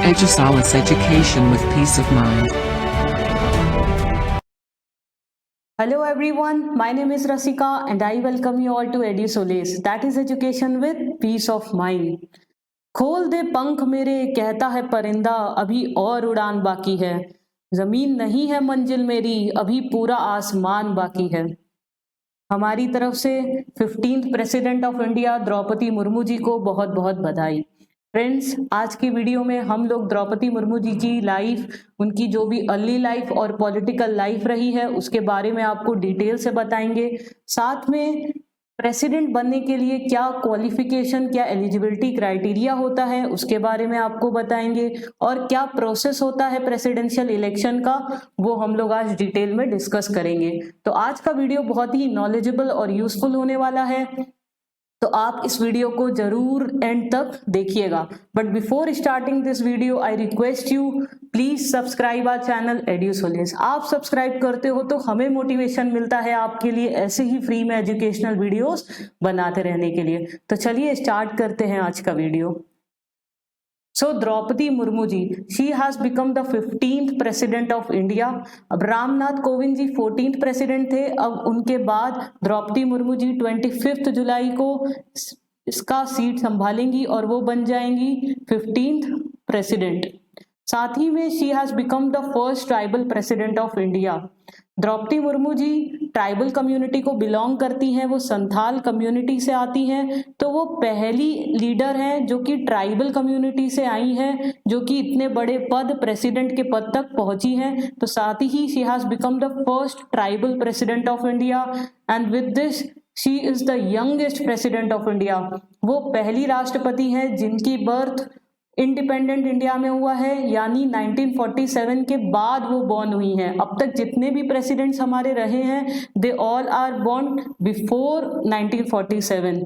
Edusalis Education with Peace of Mind. Hello everyone, my name is Rasika and I welcome you all to EduSolace, that is education with peace of mind. खोल दे पंख मेरे कहता है परिंदा, अभी और उड़ान बाकी है। जमीन नहीं है मंजिल मेरी, अभी पूरा आसमान बाकी है। हमारी तरफ से 15th president of India Draupadi Murmu ji को बहुत बहुत बधाई। फ्रेंड्स, आज की वीडियो में हम लोग द्रौपदी मुर्मू जी की लाइफ, उनकी जो भी अर्ली लाइफ और पॉलिटिकल लाइफ रही है उसके बारे में आपको डिटेल से बताएंगे। साथ में प्रेसिडेंट बनने के लिए क्या क्वालिफिकेशन, क्या एलिजिबिलिटी क्राइटेरिया होता है उसके बारे में आपको बताएंगे, और क्या प्रोसेस होता है प्रेसिडेंशियल इलेक्शन का, वो हम लोग आज डिटेल में डिस्कस करेंगे। तो आज का वीडियो बहुत ही नॉलेजेबल और यूजफुल होने वाला है, तो आप इस वीडियो को जरूर एंड तक देखिएगा। But before starting this video I request you, please subscribe our channel Edusoles. आप सब्सक्राइब करते हो तो हमें मोटिवेशन मिलता है आपके लिए ऐसे ही फ्री में एजुकेशनल वीडियोस बनाते रहने के लिए। तो चलिए स्टार्ट करते हैं आज का video. So Draupadi Murmu ji, she has become the 15th president of India. अब रामनाथ कोविंद जी 14th प्रेसिडेंट थे, अब उनके बाद द्रौपदी मुर्मू जी 25 जुलाई को इसका सीट संभालेंगी और वो बन जाएंगी 15th प्रेसिडेंट। साथ ही में she has become the first tribal president of India. Draupadi Murmu ji tribal community को बिलोंग करती हैं, वो संथाल कम्युनिटी से आती हैं, तो वो पहली लीडर हैं जो कि ट्राइबल कम्युनिटी से आई हैं, जो कि इतने बड़े पद, प्रेसिडेंट के पद तक पहुंची हैं। तो साथ ही she has become the first tribal president of India and with this she is the youngest president of India. वो पहली राष्ट्रपति हैं जिनकी बर्थ इंडिपेंडेंट इंडिया में हुआ है, यानी 1947 के बाद वो बॉर्न हुई हैं। अब तक जितने भी प्रेसिडेंट्स हमारे रहे हैं, they all are born before 1947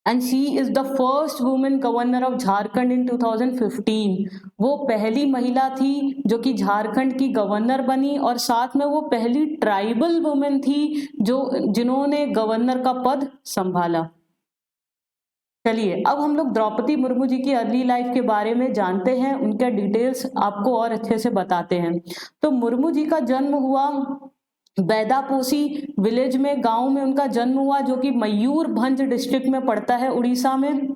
and she is the first women governor of Jharkhand in 2015। वो पहली महिला थी जो कि झारखंड की गवर्नर बनी, और साथ में वो पहली ट्राइबल वुमेन थी जिन्होंने गवर्नर का पद संभाला। चलिए अब हम लोग द्रौपदी मुर्मू जी की अर्ली लाइफ के बारे में जानते हैं, उनके डिटेल्स आपको और अच्छे से बताते हैं। तो मुर्मू जी का जन्म हुआ बैदापोसी विलेज में, गांव में उनका जन्म हुआ, जो कि मयूरभंज डिस्ट्रिक्ट में पड़ता है उड़ीसा में।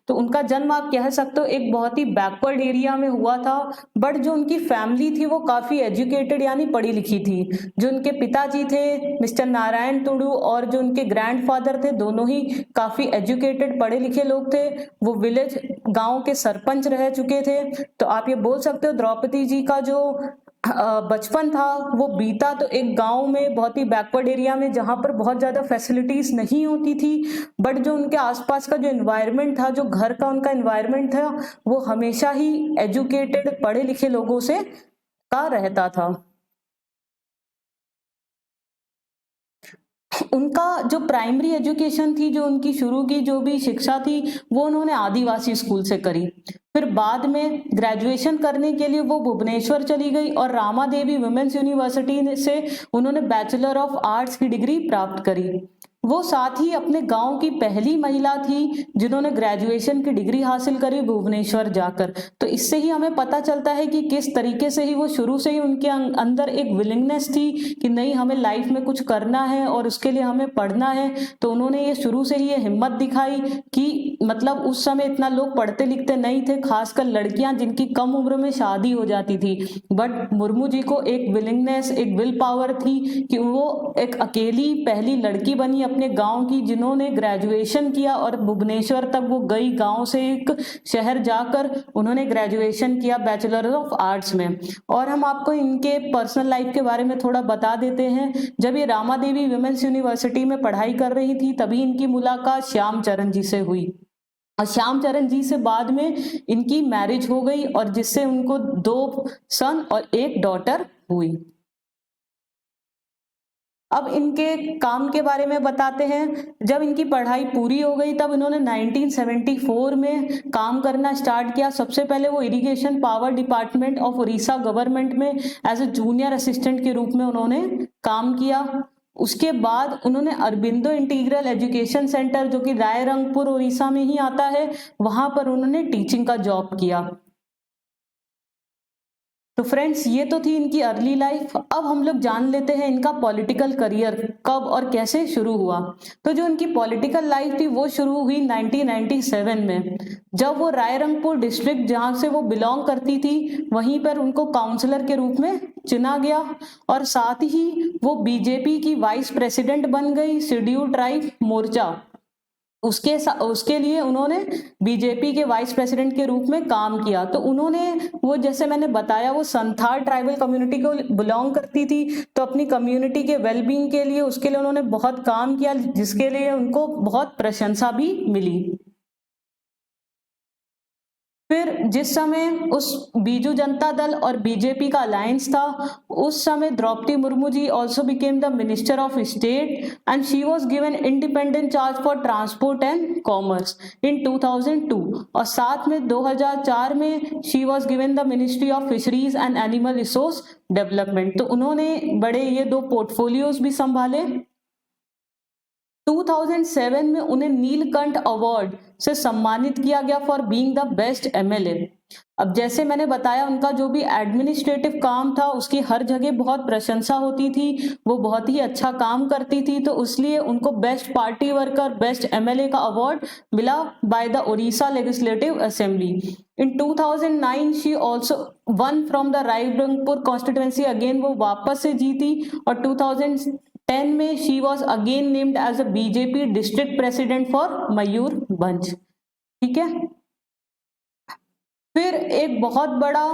तो उनका जन्म आप कह सकते हो एक बहुत ही बैकवर्ड एरिया में हुआ था, बट जो उनकी फैमिली थी वो काफी एजुकेटेड यानी पढ़ी लिखी थी। जो उनके पिताजी थे मिस्टर नारायण टुडू, और जो उनके ग्रैंडफादर थे, दोनों ही काफी एजुकेटेड पढ़े लिखे लोग थे। वो विलेज गांव के सरपंच रह चुके थे। तो आप ये बोल सकते हो द्रौपदी जी का जो बचपन था वो बीता तो एक गांव में, बहुत ही बैकवर्ड एरिया में, जहां पर बहुत ज्यादा फैसिलिटीज नहीं होती थी, बट जो उनके आसपास का जो एनवायरनमेंट था, जो घर का उनका एनवायरनमेंट था, वो हमेशा ही एजुकेटेड पढ़े लिखे लोगों से का रहता था। उनका जो प्राइमरी एजुकेशन थी, जो उनकी शुरू की जो भी शिक्षा थी, वो उन्होंने आदिवासी स्कूल से करी। फिर बाद में ग्रेजुएशन करने के लिए वो भुवनेश्वर चली गई और रामा देवी वुमेन्स यूनिवर्सिटी से उन्होंने बैचलर ऑफ आर्ट्स की डिग्री प्राप्त करी। वो साथ ही अपने गांव की पहली महिला थी जिन्होंने ग्रेजुएशन की डिग्री हासिल करी भुवनेश्वर जाकर। तो इससे ही हमें पता चलता है कि किस तरीके से ही वो शुरू से ही उनके अंदर एक विलिंगनेस थी कि नहीं, हमें लाइफ में कुछ करना है और उसके लिए हमें पढ़ना है। तो उन्होंने ये शुरू से ही ये हिम्मत दिखाई कि मतलब उस समय इतना लोग पढ़ते लिखते नहीं थे, खासकर लड़कियां जिनकी कम उम्र में शादी हो जाती थी, बट मुर्मू जी को एक विलिंगनेस, एक विल पावर थी कि वो एक अकेली पहली लड़की बनी अपने गांव की जिन्होंने ग्रेजुएशन किया, और भुवनेश्वर तक वो गई, गांव से एक शहर जाकर उन्होंने ग्रेजुएशन किया बैचलर ऑफ आर्ट्स में। और हम आपको इनके पर्सनल लाइफ के बारे में थोड़ा बता देते हैं। जब ये रामा देवी वुमेन्स यूनिवर्सिटी में पढ़ाई कर रही थी तभी इनकी मुलाकात श्याम चरण जी से हुई, और श्याम चरण जी से बाद में इनकी मैरिज हो गई, और जिससे उनको 2 सन और 1 डॉटर हुई। अब इनके काम के बारे में बताते हैं। जब इनकी पढ़ाई पूरी हो गई तब इन्होंने 1974 में काम करना स्टार्ट किया। सबसे पहले वो irrigation power department of Orissa government में एज ए जूनियर असिस्टेंट के रूप में उन्होंने काम किया। उसके बाद उन्होंने अरबिंदो इंटीग्रल एजुकेशन सेंटर, जो कि रायरंगपुर उड़ीसा में ही आता है, वहां पर उन्होंने टीचिंग का जॉब किया। तो फ्रेंड्स, ये तो थी इनकी अर्ली लाइफ। अब हम लोग जान लेते हैं इनका पॉलिटिकल करियर कब और कैसे शुरू हुआ। तो जो इनकी पॉलिटिकल लाइफ थी वो शुरू हुई 1997 में, जब वो रायरंगपुर डिस्ट्रिक्ट जहां से वो बिलोंग करती थी वहीं पर उनको काउंसलर के रूप में चुना गया, और साथ ही वो बीजेपी की वाइस प्रेसिडेंट बन गई शेड्यूल ट्राइब मोर्चा। उसके लिए उन्होंने बीजेपी के वाइस प्रेसिडेंट के रूप में काम किया। तो उन्होंने, वो जैसे मैंने बताया, वो संथाल ट्राइबल कम्युनिटी को बिलोंग करती थी, तो अपनी कम्युनिटी के वेलबींग के लिए, उसके लिए उन्होंने बहुत काम किया, जिसके लिए उनको बहुत प्रशंसा भी मिली। फिर जिस समय उस बीजू जनता दल और बीजेपी का अलायंस था, उस समय Draupadi Murmu ji also became the minister of state and she was given independent charge for transport and commerce in 2002, और साथ में 2004 में she was given the ministry of fisheries and animal resource development. तो उन्होंने बड़े ये दो पोर्टफोलियोज भी संभाले। 2007 में उन्हें नीलकंठ अवार्ड से सम्मानित किया गया for being the best MLA. अब जैसे मैंने बताया, उनका जो भी एडमिनिस्ट्रेटिव काम था उसकी हर जगह बहुत प्रशंसा होती थी, वो बहुत ही अच्छा काम करती थी, तो इसलिए उनको best party worker, best MLA का अवार्ड मिला by the Orissa legislative assembly. In 2009 she also won from the Rairangpur constituency, again वो वापस से जीती, और 2010 में she was again named as a BJP district president for Mayurbhanj. ठीक है। फिर एक बहुत बड़ा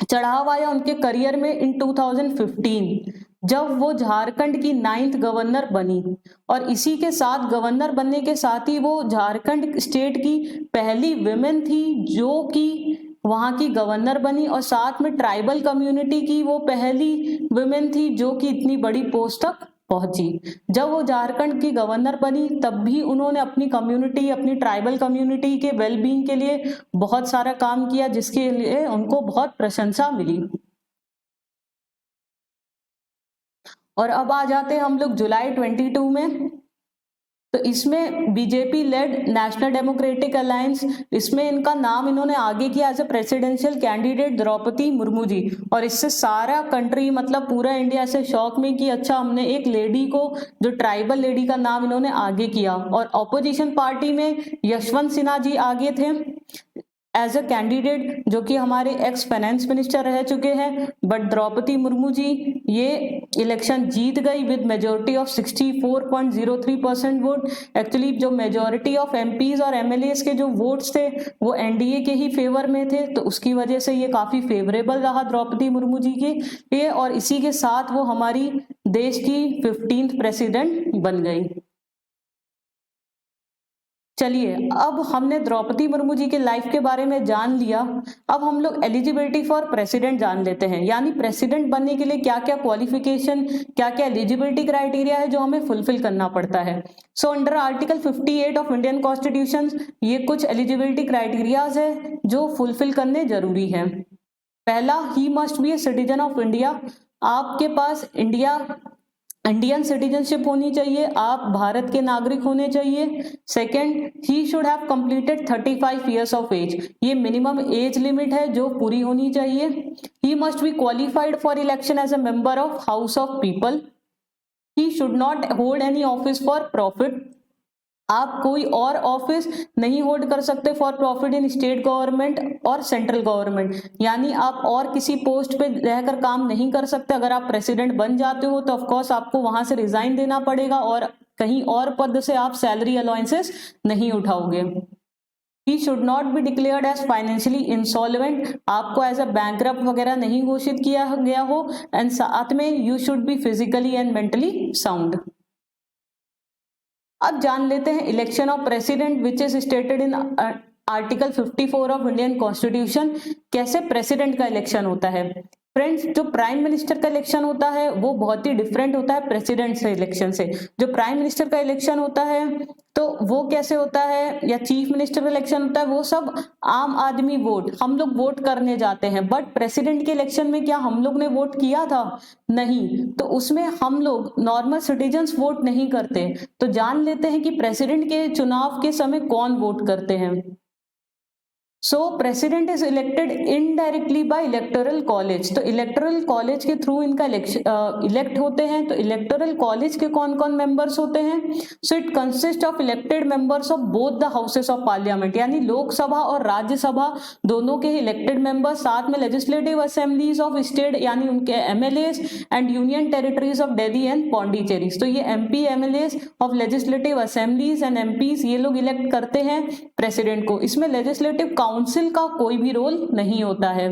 चढ़ाव आया उनके करियर में इन 2015, जब वो झारखंड की 9th गवर्नर बनी, और इसी के साथ गवर्नर बनने के साथ ही वो झारखंड स्टेट की पहली विमेन थी जो कि वहां की गवर्नर बनी, और साथ में ट्राइबल कम्युनिटी की वो पहली विमेन थी जो कि इतनी बड़ी पोस्ट तक पहुंची। जब वो झारखंड की गवर्नर बनी तब भी उन्होंने अपनी कम्युनिटी, अपनी ट्राइबल कम्युनिटी के वेलबींग के लिए बहुत सारा काम किया, जिसके लिए उनको बहुत प्रशंसा मिली। और अब आ जाते हैं हम लोग जुलाई 22 में। तो इसमें BJP led National Democratic Alliance, इसमें इनका नाम इन्होंने आगे किया as a presidential candidate Draupadi Murmu ji, और इससे सारा कंट्री, मतलब पूरा इंडिया से शौक में कि अच्छा, हमने एक लेडी को, जो ट्राइबल लेडी का नाम इन्होंने आगे किया। और ऑपोजिशन पार्टी में यशवंत सिन्हा जी आगे थे एज अ कैंडिडेट, जो कि हमारे एक्स फाइनेंस मिनिस्टर रह चुके हैं, बट द्रौपदी मुर्मू जी ये इलेक्शन जीत गई with majority of 64.03% vote. Actually जो मेजोरिटी ऑफ एमपीज और एमएलएस के जो वोट्स थे वो एनडीए के ही फेवर में थे, तो उसकी वजह से ये काफी फेवरेबल रहा द्रौपदी मुर्मू जी के लिए, और इसी के साथ वो हमारी देश की 15th प्रेसिडेंट बन गई। चलिए, अब हमने द्रौपदी मुर्मू जी के लाइफ के बारे में जान लिया। अब हम लोग एलिजिबिलिटी फॉर प्रेसिडेंट जान लेते हैं, यानी प्रेसिडेंट बनने के लिए क्या क्या क्वालिफिकेशन, क्या क्या एलिजिबिलिटी क्राइटेरिया है जो हमें फुलफिल करना पड़ता है। So under article 58 of Indian constitution ये कुछ एलिजिबिलिटी क्राइटेरियाज है जो फुलफिल करने जरूरी है। पहला, ही must B a citizen of India, आपके पास इंडियन सिटीजनशिप होनी चाहिए, आप भारत के नागरिक होने चाहिए। Second, he should have completed 35 years of age, ये मिनिमम एज लिमिट है जो पूरी होनी चाहिए। He must be qualified for election as a member of house of people. He should not hold any office for profit, आप कोई और office नहीं होल्ड कर सकते for profit in state government और सेंट्रल गवर्नमेंट, यानी आप और किसी पोस्ट पे रहकर काम नहीं कर सकते। अगर आप प्रेसिडेंट बन जाते हो तो ऑफकोर्स आपको वहां से रिजाइन देना पड़ेगा, और कहीं और पद से आप सैलरी अलाउंसेस नहीं उठाओगे। He should not be declared as financially insolvent, आपको एज अ बैंकरप्ट वगैरह नहीं घोषित किया गया हो, एंड साथ में you should be physically and mentally sound. अब जान लेते हैं election of president which is stated in article 54 of Indian constitution, कैसे प्रेसिडेंट का इलेक्शन होता है। फ्रेंड्स, जो प्राइम मिनिस्टर का इलेक्शन होता है वो बहुत ही डिफरेंट होता है प्रेसिडेंट से इलेक्शन से। जो प्राइम मिनिस्टर का इलेक्शन होता है तो वो कैसे होता है, या चीफ मिनिस्टर का इलेक्शन होता है, वो सब आम आदमी वोट, हम लोग वोट करने जाते हैं। बट प्रेसिडेंट के इलेक्शन में क्या हम लोग ने वोट किया था? नहीं, तो उसमें हम लोग नॉर्मल सिटीजन्स वोट नहीं करते। तो जान लेते हैं कि प्रेसिडेंट के चुनाव के समय कौन वोट करते हैं। सो president is elected indirectly bye electoral college. तो इलेक्टोरल कॉलेज के थ्रू इनका इलेक्ट होते हैं। तो इलेक्टोरल कॉलेज के कौन कौन मेंबर्स होते हैं? So it consist of elected members of both the houses of parliament, यानी लोकसभा और राज्यसभा दोनों के इलेक्टेड मेंबर्स, साथ में लेजिस्लेटिव असेंबलीज ऑफ स्टेट यानी उनके MLAs and union territories of Delhi and Pondicherry. तो ये MP MLAs of legislative assemblies and MPs ये लोग इलेक्ट करते हैं प्रेसिडेंट को। इसमें लेजिस्लेटिव काउंसिल का कोई भी रोल नहीं होता है।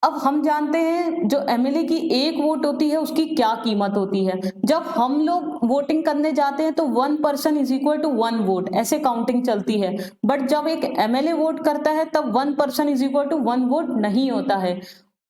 अब हम जानते हैं जो एमएलए की एक वोट होती है उसकी क्या कीमत होती है। जब हम लोग वोटिंग करने जाते हैं तो 1 person is equal to 1 vote, ऐसे काउंटिंग चलती है। बट जब एक एमएलए वोट करता है तब 1 person is equal to 1 vote नहीं होता है।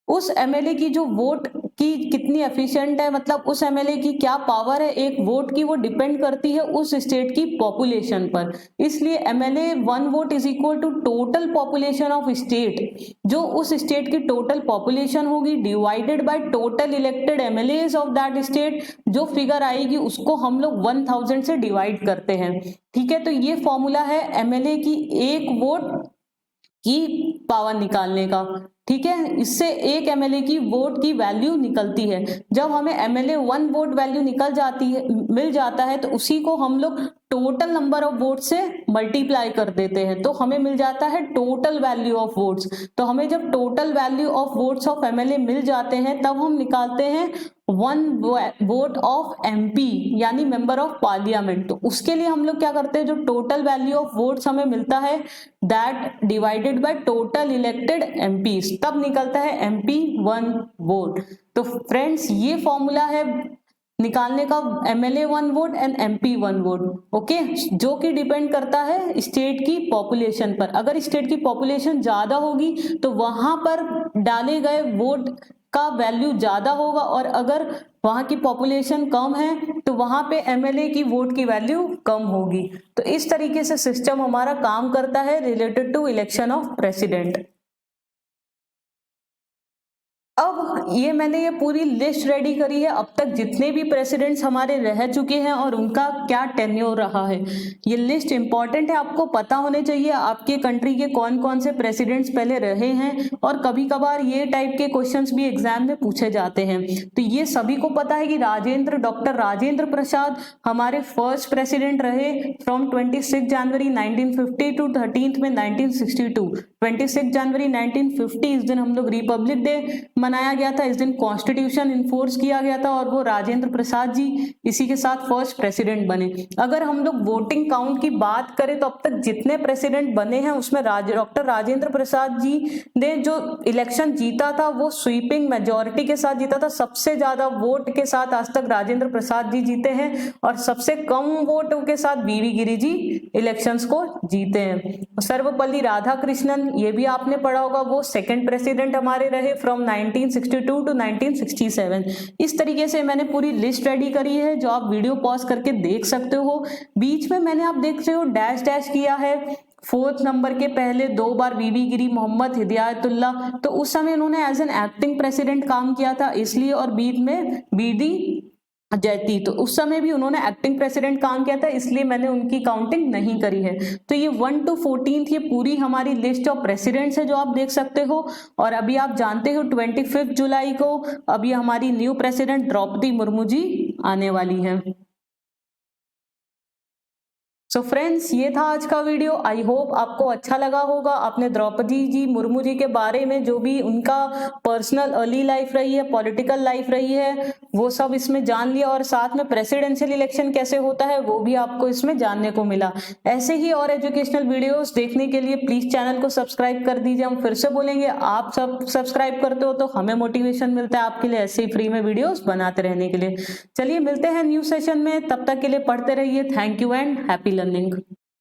उस एमएलए की जो वोट की कितनी एफिशिएंट है, मतलब उस एमएलए की क्या पावर है एक वोट की, वो डिपेंड करती है उस स्टेट की पॉपुलेशन पर। इसलिए MLA 1 vote is equal to total population of state, जो उस स्टेट की टोटल पॉपुलेशन होगी divided by total elected MLAs of that state. जो फिगर आएगी उसको हम लोग 1000 से डिवाइड करते हैं। ठीक है, तो ये फॉर्मूला है एमएलए की एक वोट की पावर निकालने का। ठीक है, इससे एक एमएलए की वोट की वैल्यू निकलती है। जब हमें एमएलए 1 वोट वैल्यू निकल जाती है, मिल जाता है, तो उसी को हम लोग टोटल नंबर ऑफ वोट से मल्टीप्लाई कर देते हैं तो हमें मिल जाता है टोटल वैल्यू ऑफ वोट्स। तो हमें जब total value of votes of MLA मिल जाते हैं तब हम निकालते हैं 1 वोट ऑफ एमपी यानी मेंबर ऑफ पार्लियामेंट। तो उसके लिए हम लोग क्या करते हैं, जो टोटल वैल्यू ऑफ वोट्स हमें मिलता है that divided by total elected MPs, तब निकलता है एमपी 1 वोट। तो फ्रेंड्स ये फॉर्मूला है निकालने का MLA 1 vote and MP 1 vote. Okay, जो कि डिपेंड करता है स्टेट की पॉपुलेशन पर। अगर स्टेट की पॉपुलेशन ज्यादा होगी तो वहां पर डाले गए वोट का वैल्यू ज्यादा होगा, और अगर वहां की पॉपुलेशन कम है तो वहां पे एमएलए की वोट की वैल्यू कम होगी। तो इस तरीके से सिस्टम हमारा काम करता है related to election of president. अब ये मैंने ये पूरी लिस्ट रेडी करी है अब तक जितने भी प्रेसिडेंट्स हमारे रह चुके हैं और उनका क्या टेन्योर रहा है। ये लिस्ट इंपॉर्टेंट है, आपको पता होने चाहिए आपके कंट्री के कौन कौन से प्रेसिडेंट्स पहले रहे हैं, और कभी कभार ये टाइप के क्वेश्चंस भी एग्जाम में पूछे जाते हैं। तो ये सभी को पता है कि डॉक्टर राजेंद्र प्रसाद हमारे फर्स्ट प्रेसिडेंट रहे फ्रॉम 26 जनवरी 1950 टू 13 में 1962। 26 जनवरी 1950 इस दिन हम लोग रिपब्लिक डे मनाया गया था, इस दिन कॉन्स्टिट्यूशन इन्फोर्स किया गया था, और वो राजेंद्र प्रसाद जी इसी के साथ फर्स्ट प्रेसिडेंट बने। अगर हम लोग वोटिंग काउंट की बात करें तो अब तक जितने प्रेसिडेंट बने हैं उसमें डॉक्टर राजेंद्र प्रसाद जी ने जो इलेक्शन जीता था वो स्वीपिंग मेजोरिटी के साथ जीता था। सबसे ज्यादा वोट के साथ आज तक राजेंद्र प्रसाद जी जीते हैं, और सबसे कम वोटों के साथ बीवी गिरी जी इलेक्शंस को जीते हैं। सर्वपल्ली राधाकृष्णन, ये भी आपने पढ़ा होगा, वो सेकंड प्रेसिडेंट हमारे रहे फ्रॉम 1962 टू 1967। इस तरीके से मैंने पूरी लिस्ट रेडी करी है जो आप वीडियो पॉज करके देख सकते हो। बीच में मैंने आप देख रहे हो डैश डैश किया है। 4th नंबर के पहले 2 बार बीबी गिरी मोहम्मद हिदायतुल्ला, तो उस समय उन्होंने एज एन एक्टिंग प्रेसिडेंट काम किया था इसलिए, और बीच में बीडी जयती, तो उस समय भी उन्होंने एक्टिंग प्रेसिडेंट काम किया था इसलिए मैंने उनकी काउंटिंग नहीं करी है। तो ये 1 to 14 ये पूरी हमारी लिस्ट ऑफ प्रेसिडेंट्स है जो आप देख सकते हो। और अभी आप जानते हो 25 जुलाई को अभी हमारी न्यू प्रेसिडेंट द्रौपदी मुर्मू जी आने वाली है। सो फ्रेंड्स ये था आज का वीडियो। आई होप आपको अच्छा लगा होगा। आपने द्रौपदी जी मुर्मू जी के बारे में जो भी उनका पर्सनल अर्ली लाइफ रही है, पॉलिटिकल लाइफ रही है, वो सब इसमें जान लिया, और साथ में प्रेसिडेंशियल इलेक्शन कैसे होता है वो भी आपको इसमें जानने को मिला। ऐसे ही और एजुकेशनल वीडियोस देखने के लिए प्लीज चैनल को सब्सक्राइब कर दीजिए। हम फिर से बोलेंगे, आप सब सब्सक्राइब करते हो तो हमें मोटिवेशन मिलता है आपके लिए ऐसे ही फ्री में वीडियोस बनाते रहने के लिए। चलिए मिलते हैं न्यू सेशन में, तब तक के लिए पढ़ते रहिए। Thank you and happy learning.